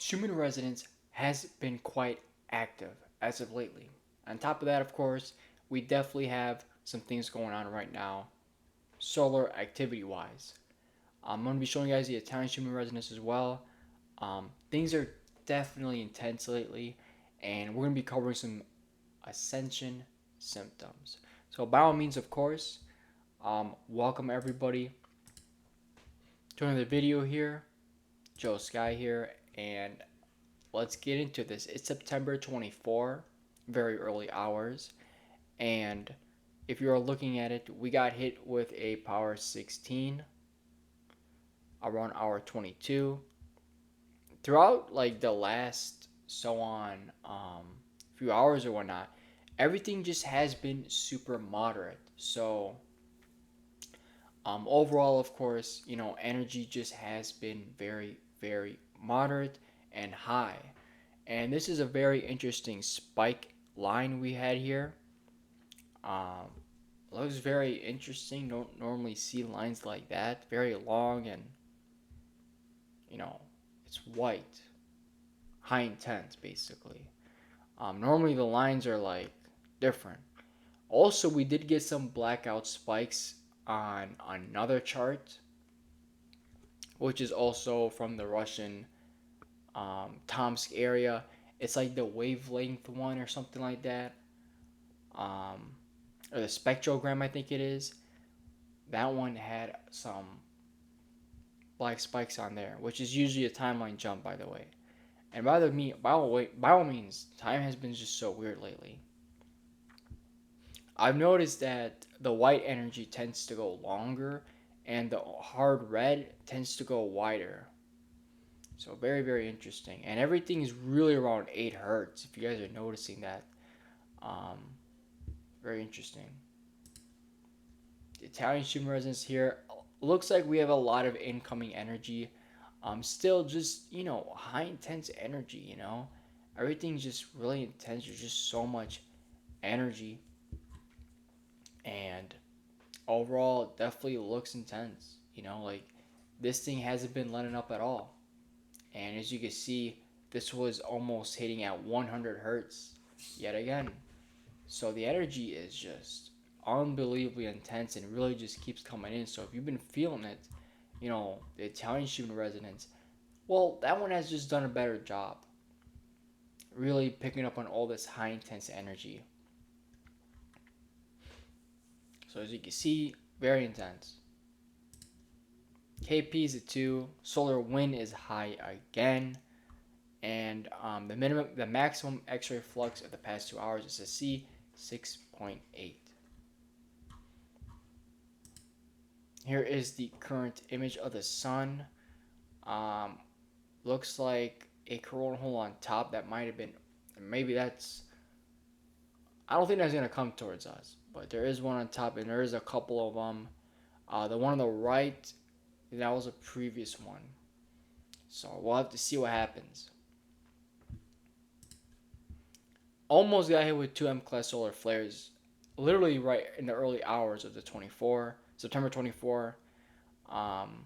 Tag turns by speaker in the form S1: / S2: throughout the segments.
S1: Schumann Resonance has been quite active as of lately. On top of that, of course, we definitely have some things going on right now, solar activity wise. I'm going to be showing you guys the Italian Schumann Resonance as well. Things are definitely intense lately, and we're going to be covering some ascension symptoms. So, by all means, of course, welcome everybody to another video here. Joe Sky here, and let's get into this. It's September 24, very early hours, and if you're looking at it, we got hit with a power 16 around hour 22. Throughout like the last few hours or whatnot, everything just has been super moderate. So overall, of course, energy just has been very, very moderate and high. And this is a very interesting spike line we had here. Um, looks very interesting. Don't normally see lines like that. Very long and, you know, it's white. High intense, basically. Normally the lines are like different. Also, we did get some blackout spikes on another chart, which is also from the Russian Tomsk area. It's like the wavelength one or something like that. Um, or the spectrogram, I think it is. That one had some black spikes on there, which is usually a timeline jump, by the way. And by all means, time has been just so weird lately. I've noticed that the white energy tends to go longer, and the hard red tends to go wider. So very, very interesting. And everything is really around 8 hertz. If you guys are noticing that, um, very interesting. The Italian Schumann resonance here looks like we have a lot of incoming energy. Still just high intense energy. Everything's just really intense. There's just so much energy, and overall, it definitely looks intense. Like this thing hasn't been letting up at all. And as you can see, this was almost hitting at 100 hertz yet again. So the energy is just unbelievably intense and really just keeps coming in. So if you've been feeling it, the Italian Schumann resonance, well, that one has just done a better job. Really picking up on all this high intense energy. So as you can see, very intense. KP is a 2. Solar wind is high again. And the maximum X-ray flux of the past 2 hours is a C 6.8. Here is the current image of the sun. Um, Looks like a coronal hole on top. That might have been, maybe that's, I don't think that's going to come towards us. But there is one on top, and there is a couple of them. The one on the right, that was a previous one. So we'll have to see what happens. Almost got hit with 2M class solar flares literally right in the early hours of the September 24. Um,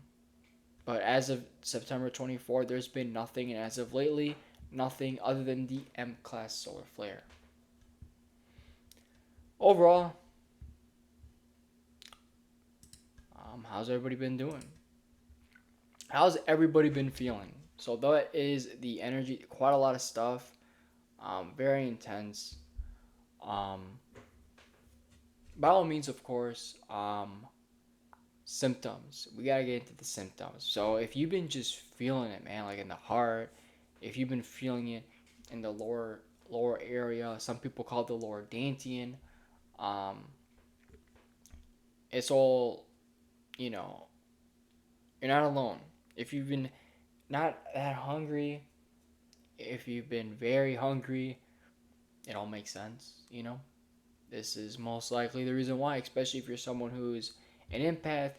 S1: but as of September 24, there's been nothing, and as of lately, nothing other than the M class solar flare. Overall, how's everybody been doing? How's everybody been feeling? So that is the energy, quite a lot of stuff, very intense. Um, by all means, of course, symptoms. We gotta get into the symptoms. So if you've been just feeling it, man, like in the heart, if you've been feeling it in the lower area, some people call it the lower dantian. Um, it's all, you know, you're not alone. If you've been not that hungry, if you've been very hungry, it all makes sense. This is most likely the reason why, especially if you're someone who's an empath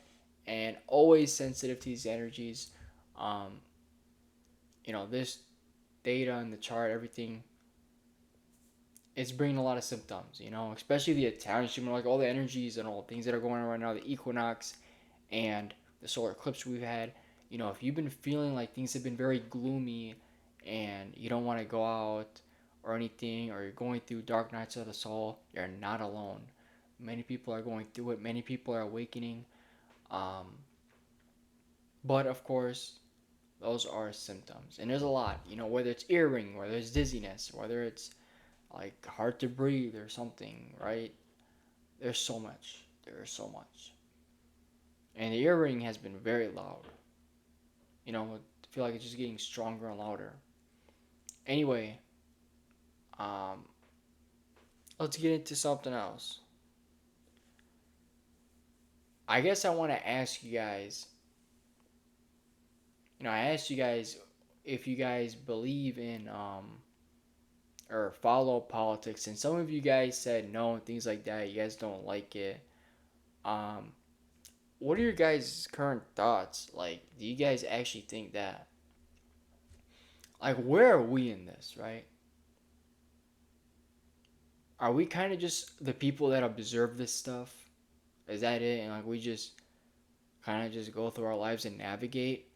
S1: and always sensitive to these energies. Um, this data and the chart, everything, it's bringing a lot of symptoms, especially the Italian Schumann, like all the energies and all the things that are going on right now, the equinox and the solar eclipse we've had. If you've been feeling like things have been very gloomy and you don't want to go out or anything, or you're going through dark nights of the soul, you're not alone. Many people are going through it. Many people are awakening. Um, but of course, those are symptoms, and there's a lot. Whether it's earring, whether it's dizziness, whether it's like hard to breathe or something, right? There's so much. There's so much. And the earring has been very loud. I feel like it's just getting stronger and louder. Anyway, um, let's get into something else. I guess I want to ask you guys. I asked you guys if you guys believe in or follow politics, and some of you guys said no and things like that. You guys don't like it. Um, what are your guys' current thoughts? Like, do you guys actually think that? Like, where are we in this, right? Are we kind of just the people that observe this stuff? Is that it? And like we just kind of just go through our lives and navigate?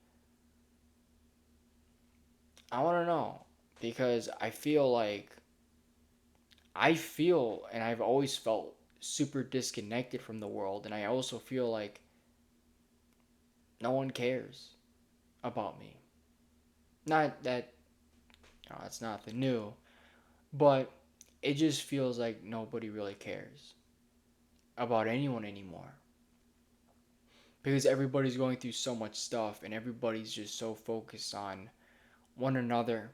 S1: I want to know because I feel and I've always felt super disconnected from the world, and I also feel like no one cares about me. Not that that's nothing new, but it just feels like nobody really cares about anyone anymore because everybody's going through so much stuff and everybody's just so focused on one another.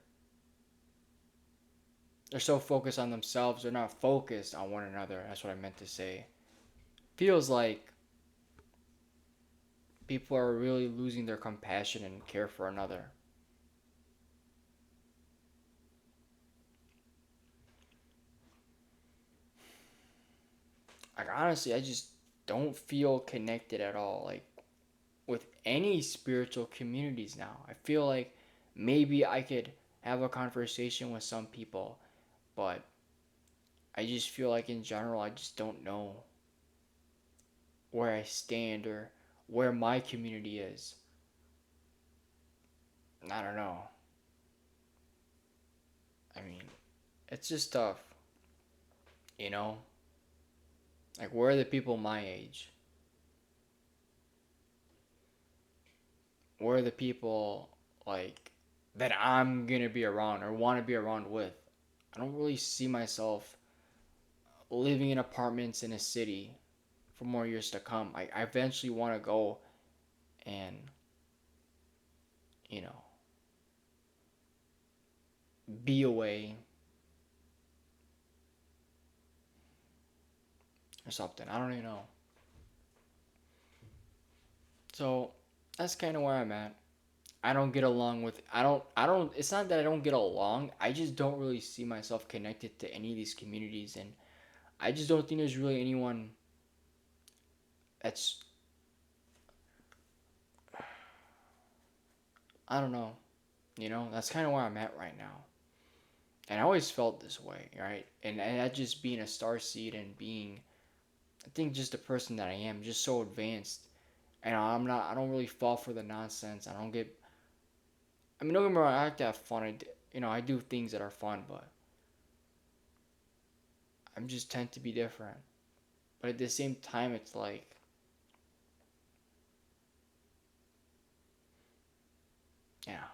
S1: They're so focused on themselves, they're not focused on one another. That's what I meant to say. Feels like people are really losing their compassion and care for another. Like honestly, I just don't feel connected at all. Like with any spiritual communities now. I feel like maybe I could have a conversation with some people, but I just feel like in general I just don't know where I stand or where my community is. I don't know. I mean, it's just tough, you know? Like, where are the people my age? Where are the people, like, that I'm gonna be around or want to be around with? I don't really see myself living in apartments in a city for more years to come. I eventually want to go and, you know, be away or something. I don't even know. So, that's kind of where I'm at. I don't get along with I don't it's not that I don't get along. I just don't really see myself connected to any of these communities, and I just don't think there's really anyone that's I don't know. That's kind of where I'm at right now. And I always felt this way, right? And that just being a star seed and being I think just the person that I am, just so advanced. And I don't really fall for the nonsense. I mean, don't get me wrong, I like to have fun. I do things that are fun, but I'm just tend to be different. But at the same time, it's like, yeah.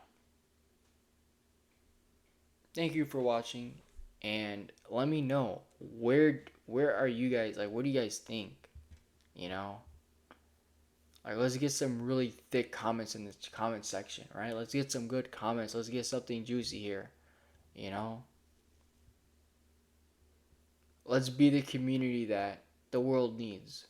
S1: Thank you for watching, and let me know where are you guys? Like, what do you guys think? You know, like let's get some really thick comments in the comment section, right? Let's get some good comments. Let's get something juicy here. You know, let's be the community that the world needs.